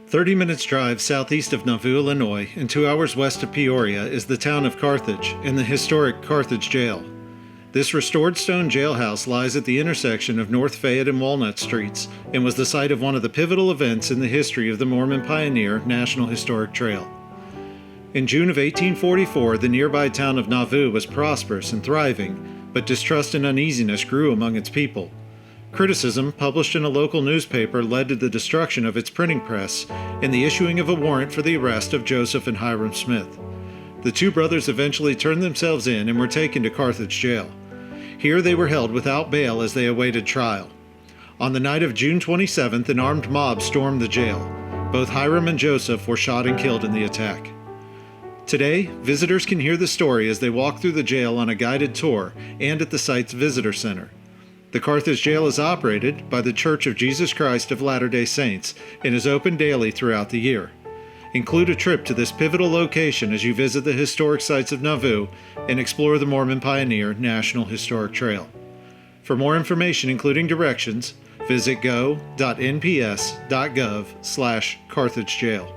30 minutes drive southeast of Nauvoo, Illinois, and 2 hours west of Peoria is the town of Carthage and the historic Carthage Jail. This restored stone jailhouse lies at the intersection of North Fayette and Walnut Streets and was the site of one of the pivotal events in the history of the Mormon Pioneer National Historic Trail. In June of 1844, the nearby town of Nauvoo was prosperous and thriving, but distrust and uneasiness grew among its people. Criticism published in a local newspaper led to the destruction of its printing press and the issuing of a warrant for the arrest of Joseph and Hyrum Smith. The two brothers eventually turned themselves in and were taken to Carthage Jail. Here they were held without bail as they awaited trial. On the night of June 27th, an armed mob stormed the jail. Both Hyrum and Joseph were shot and killed in the attack. Today, visitors can hear the story as they walk through the jail on a guided tour and at the site's visitor center. The Carthage Jail is operated by the Church of Jesus Christ of Latter-day Saints and is open daily throughout the year. Include a trip to this pivotal location as you visit the historic sites of Nauvoo and explore the Mormon Pioneer National Historic Trail. For more information, including directions, visit go.nps.gov/Carthage Jail.